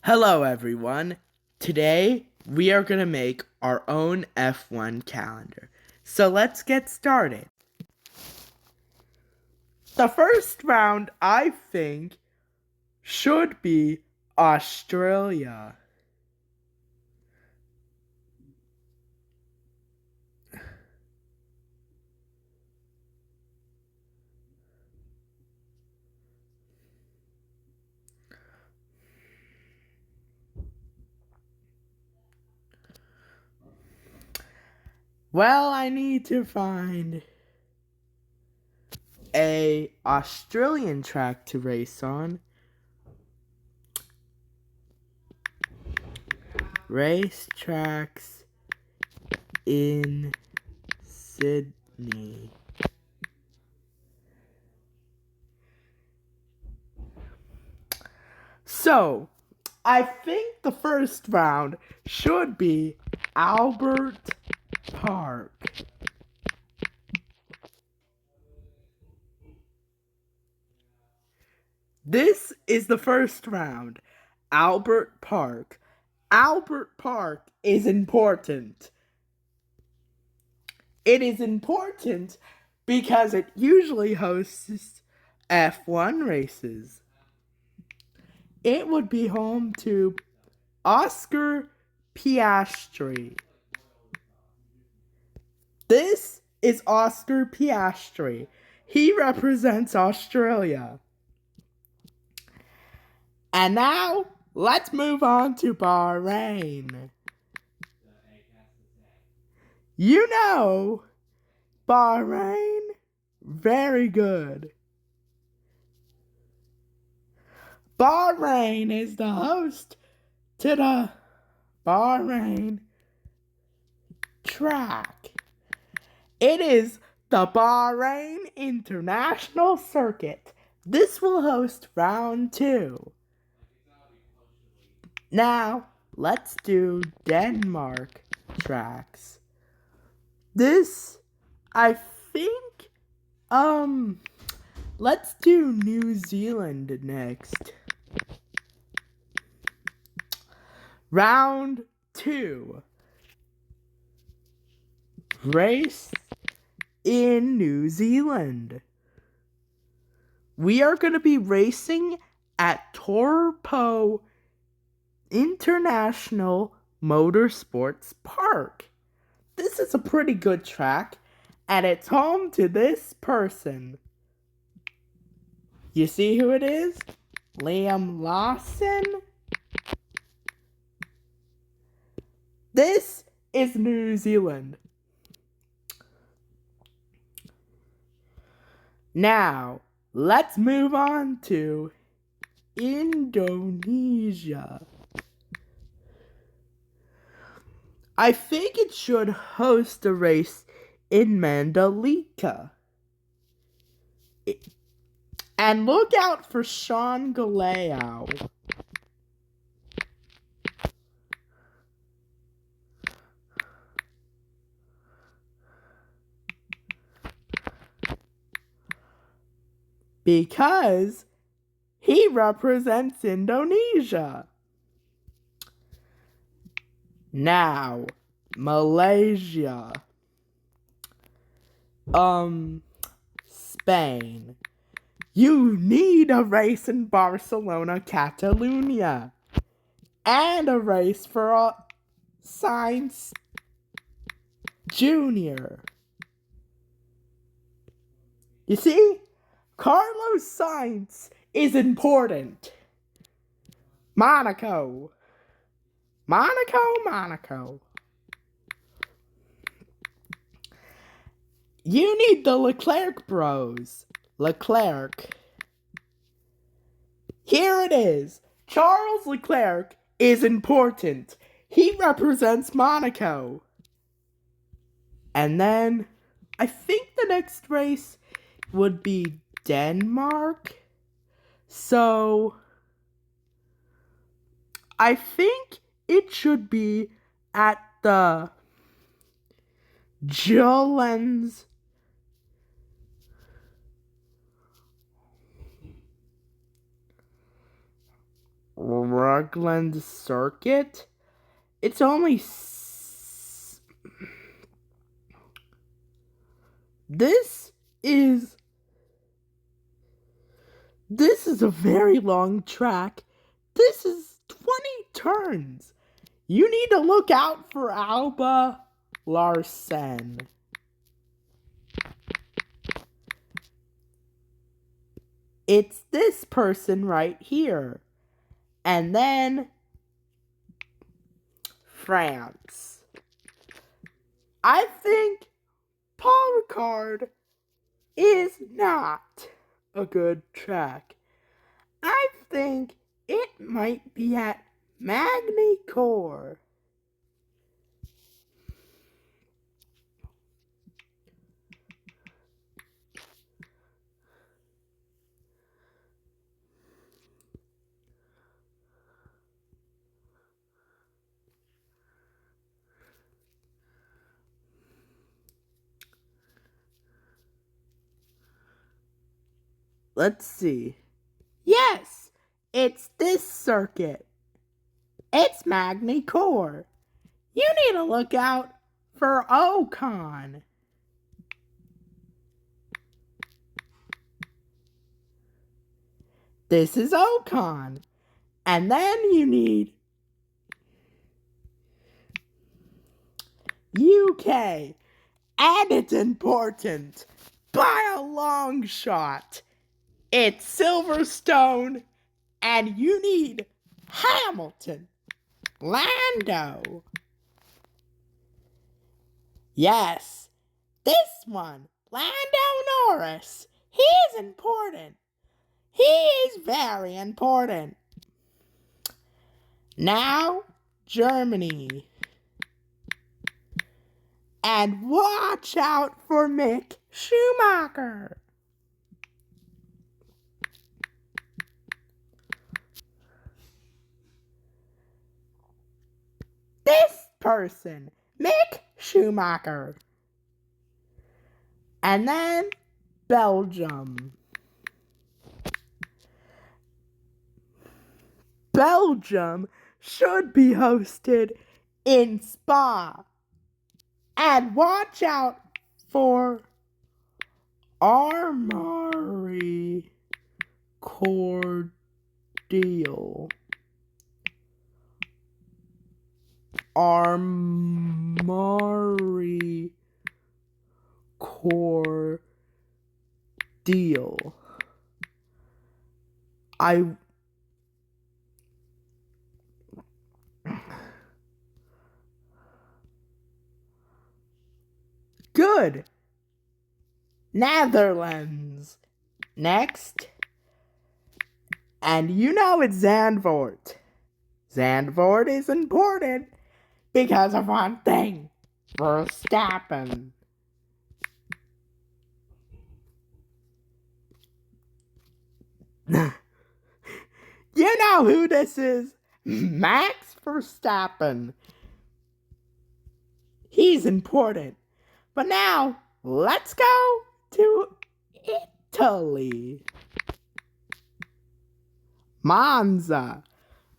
Hello everyone. Today we are going to make our own F1 calendar. So let's get started. The first round, I think, should be Australia. Well, I need to find a Australian track to race on. Race tracks in Sydney. So, I think the first round should be Albert Park. This is the first round. Albert Park. Albert Park is important. It is important because it usually hosts F1 races. It would be home to Oscar Piastri. This is Oscar Piastri. He represents Australia. And now, let's move on to Bahrain. You know, Bahrain, very good. Bahrain is the host to the Bahrain track. It is the Bahrain International Circuit. This will host round 2. Now, let's do Denmark tracks. This, I think, let's do New Zealand next. Round 2. Race in New Zealand. We are going to be racing at Taupo International Motorsports Park. This is a pretty good track, and it's home to this person. You see who it is? Liam Lawson. This is New Zealand. Now, let's move on to Indonesia. I think it should host a race in Mandalika. And look out for Sean Galeo. Because he represents Indonesia. Now, Malaysia. Spain. You need a race in Barcelona, Catalunya. And a race for Sainz Jr. You see? Carlos Sainz is important. Monaco. You need the Leclerc bros. Leclerc. Here it is. Charles Leclerc is important. He represents Monaco. And then, I think the next race would be Denmark. So, I think it should be at the Jolens Parkland Circuit. It's only This is a very long track. This is 20 turns. You need to look out for Alba Larsen. It's this person right here. And then France. I think Paul Ricard is not a good track. I think it might be at Magny-Cours. Let's see. Yes, it's this circuit. It's Magny-Cours. You need to look out for Ocon. This is Ocon. And then you need UK. And it's important by a long shot. It's Silverstone. And you need Hamilton. Lando. Yes, this one. Lando Norris. He is important. He is very important. Now, Germany. And watch out for Mick Schumacher. This person, Mick Schumacher. And then Belgium. Belgium should be hosted in Spa. And watch out for Amaury Cordial. Amaury Cordial. Good. Netherlands. Next. And you know it's Zandvoort. Zandvoort is important because of one thing. Verstappen. You know who this is? Max Verstappen. He's important. But now, let's go to Italy. Monza.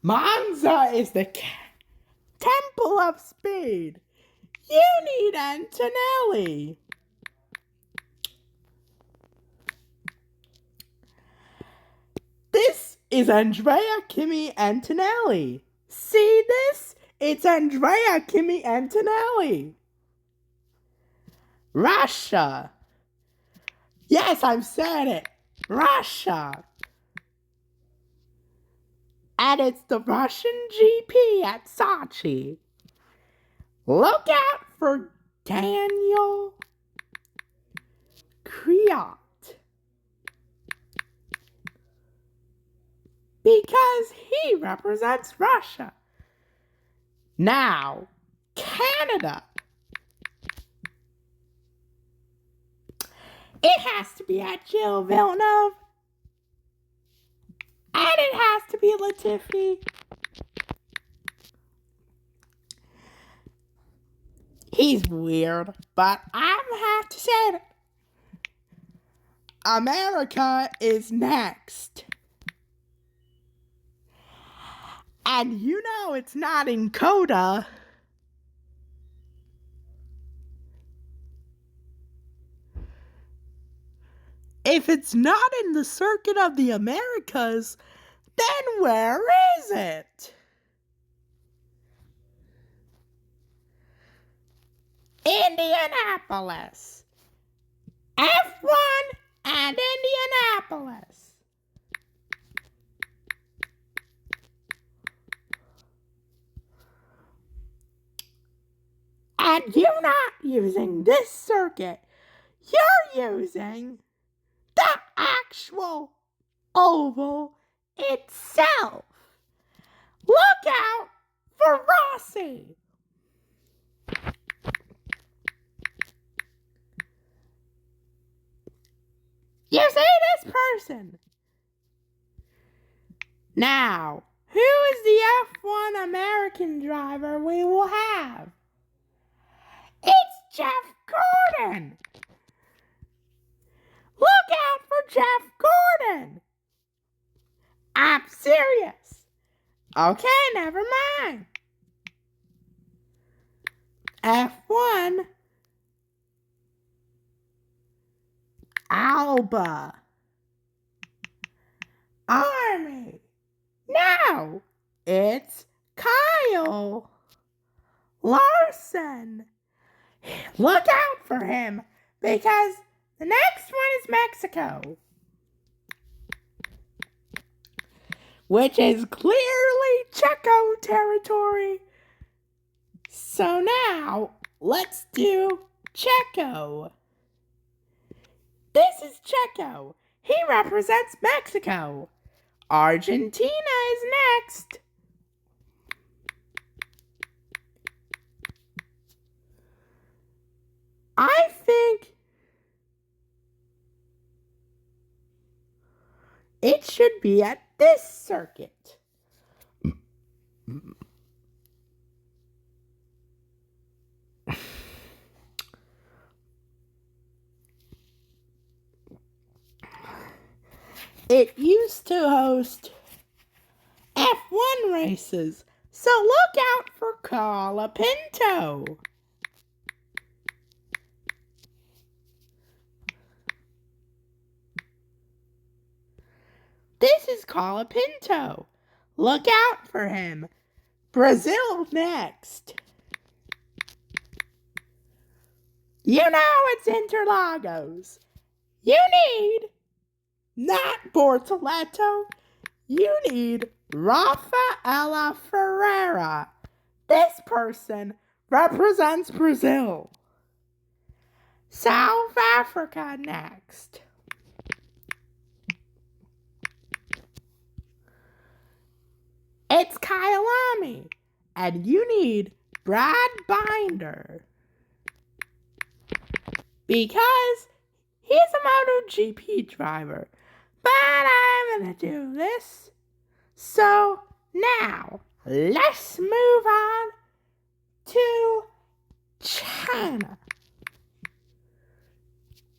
Monza is the temple of speed. You need Antonelli. This is Andrea Kimi Antonelli. See this? It's Andrea Kimi Antonelli. Russia. Yes, I've said it. Russia. And it's the Russian GP at Sochi. Look out for Daniel Kvyat. Because he represents Russia. Now, Canada. It has to be at Gilles Villeneuve. And it has to be Latifi. He's weird, but I'm gonna have to say it. America is next. And you know it's not in COTA. If it's not in the Circuit of the Americas, then where is it? Indianapolis. F1 and Indianapolis. And you're not using this circuit. You're using the actual oval itself. Look out for Rossi. You see this person? Now, who is the F1 American driver we will have? It's Jeff Gordon. Look out for Jeff Gordon. I'm serious. Okay, never mind. F1 Alba Army. No, it's Kyle Larson. Look out for him because the next one is Mexico, which is clearly Checo territory. So now let's do Checo. This is Checo. He represents Mexico. Argentina is next. I think it should be at this circuit. It used to host F1 races, so look out for Colapinto. This is Colapinto. Look out for him. Brazil next. You know it's Interlagos. You need not Bortoleto. You need Rafaela Ferreira. This person represents Brazil. South Africa next. It's Kyalami, and you need Brad Binder because he's a MotoGP driver. But I'm gonna do this. So now let's move on to China.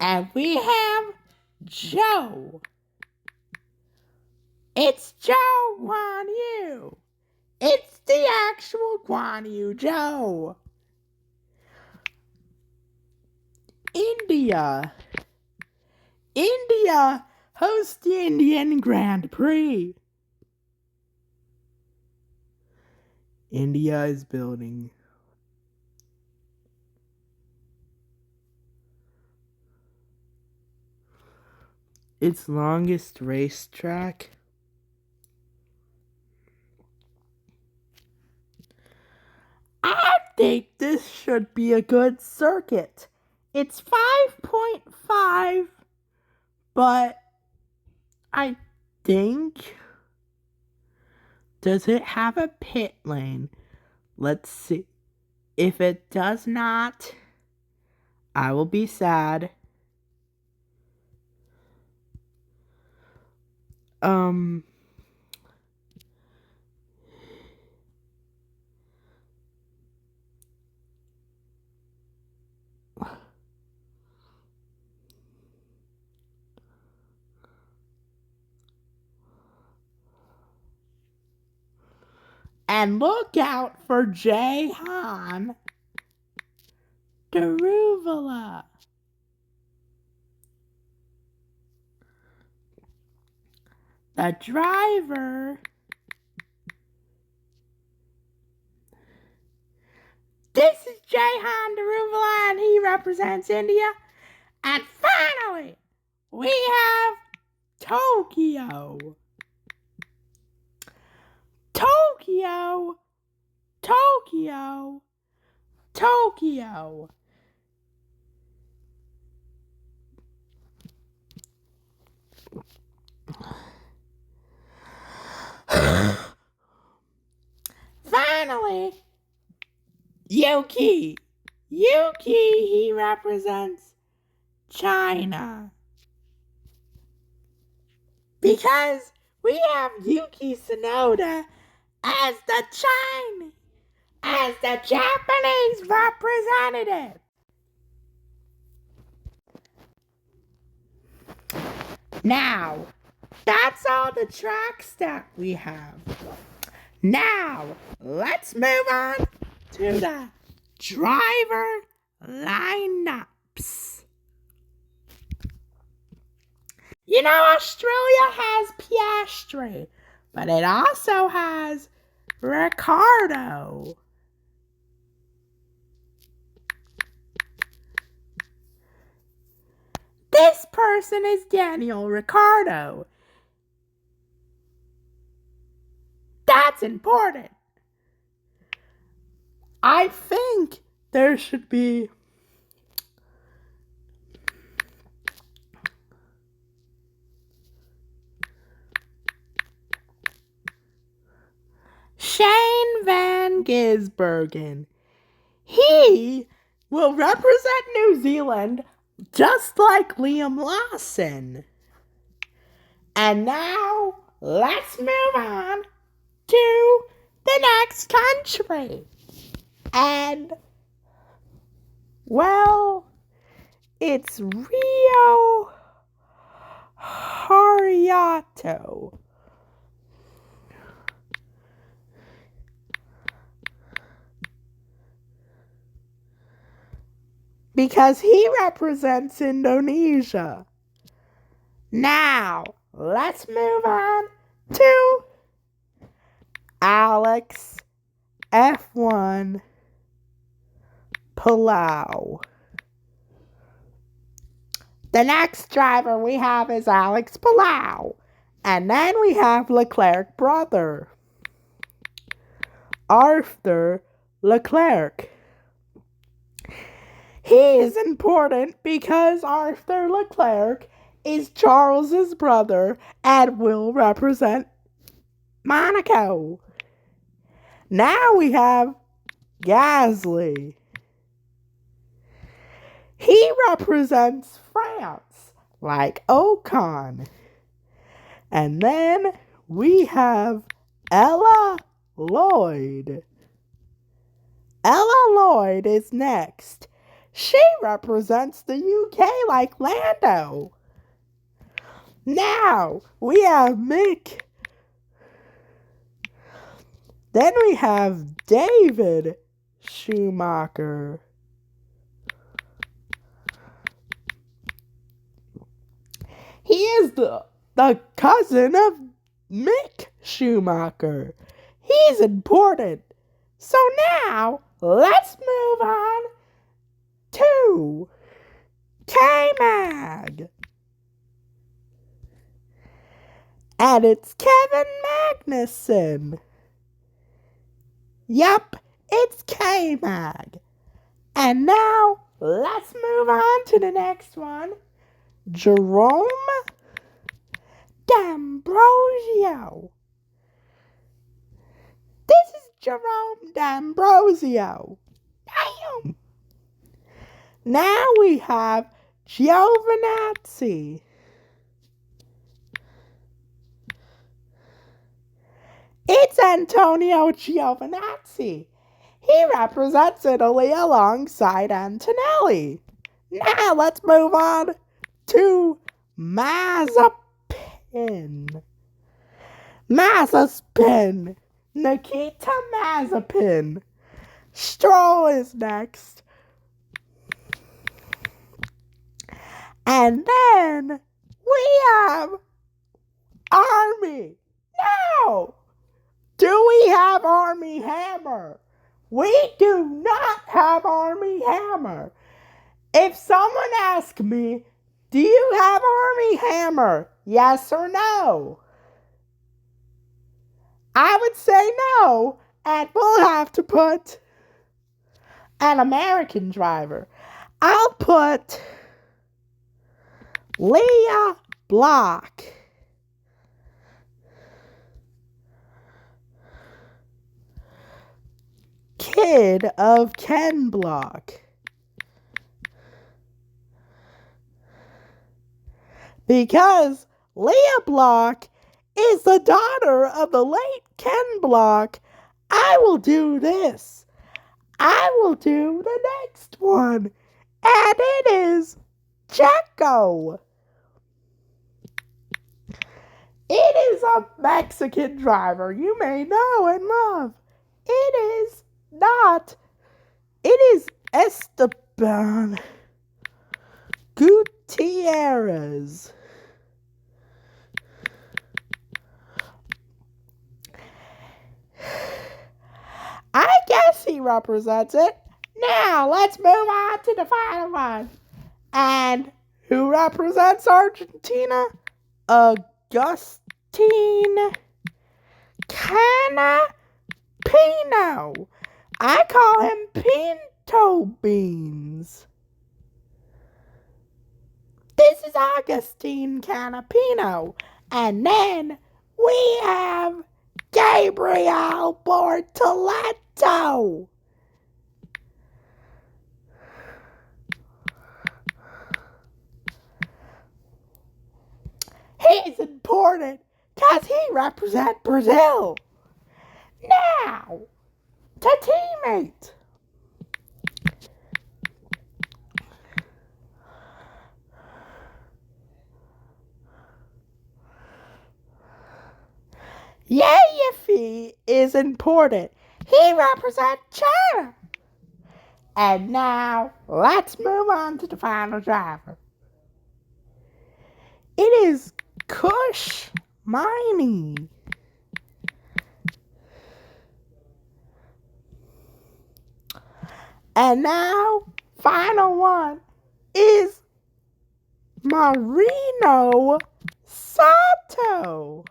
And we have Zhou. It's Zhou Guan Yu. It's the actual Guan Yu Zhou. India. India hosts the Indian Grand Prix. India is building its longest racetrack. I think this should be a good circuit. It's 5.5, but I think... Does it have a pit lane? Let's see. If it does not, I will be sad. And look out for Jehan Daruvala. The driver. This is Jehan Daruvala, and he represents India. And finally, we have Tokyo. Tokyo. Tokyo. Tokyo. Finally, Yuki. Yuki, he represents China. Because we have Yuki Tsunoda as the Japanese representative. Now, that's all the tracks that we have. Now, let's move on to the driver lineups. You know, Australia has Piastri, but it also has Ricciardo. This person is Daniel Ricciardo. That's important. I think there should be Shane Van Gisbergen. He will represent New Zealand just like Liam Lawson. And now, let's move on to the next country. And, well, it's Rio Haryanto. Because he represents Indonesia. Now, let's move on to Alex F1 Palau. The next driver we have is Alex Palau. And then we have Leclerc brother, Arthur Leclerc. He is important because Arthur Leclerc is Charles's brother and will represent Monaco. Now we have Gasly. He represents France, like Ocon. And then we have Ella Lloyd. Ella Lloyd is next. She represents the UK like Lando. Now, we have Mick. Then we have David Schumacher. He is the cousin of Mick Schumacher. He's important. So now, let's move on to K-Mag. And it's Kevin Magnussen. Yup, it's K-Mag. And now, let's move on to the next one. Jerome D'Ambrosio. This is Jerome D'Ambrosio. Damn. Now we have Giovinazzi. It's Antonio Giovinazzi. He represents Italy alongside Antonelli. Now let's move on to Mazepin. Mazepin. Nikita Mazepin. Stroll is next. And then we have Army. No! Do we have Army Hammer? We do not have Army Hammer. If someone asks me, do you have Army Hammer? Yes or no? I would say no, and we'll have to put an American driver. I'll put Leah Block. Kid of Ken Block. Because Leah Block is the daughter of the late Ken Block, I will do this. I will do the next one. And it is Checo. It is a Mexican driver you may know and love. It is not. It is Esteban Gutierrez. I guess he represents it. Now, let's move on to the final one. And who represents Argentina? Agustin Canapino. I call him Pinto Beans. This is Agustin Canapino. And then we have Gabriel Bortoleto. He's important because he represents Brazil. Now, to teammate. Yiffy is important. He represents China. And now, let's move on to the final driver. It is Kush Miney. And now, final one is Marino Sato.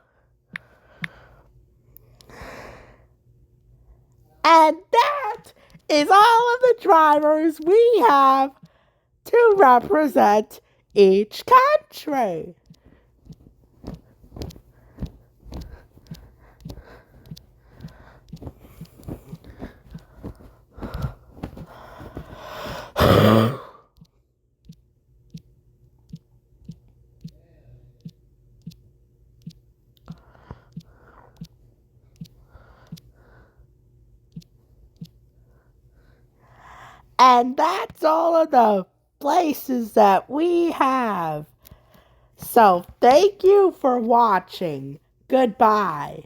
And that is all of the drivers we have to represent each country. And that's all of the places that we have. So thank you for watching. Goodbye.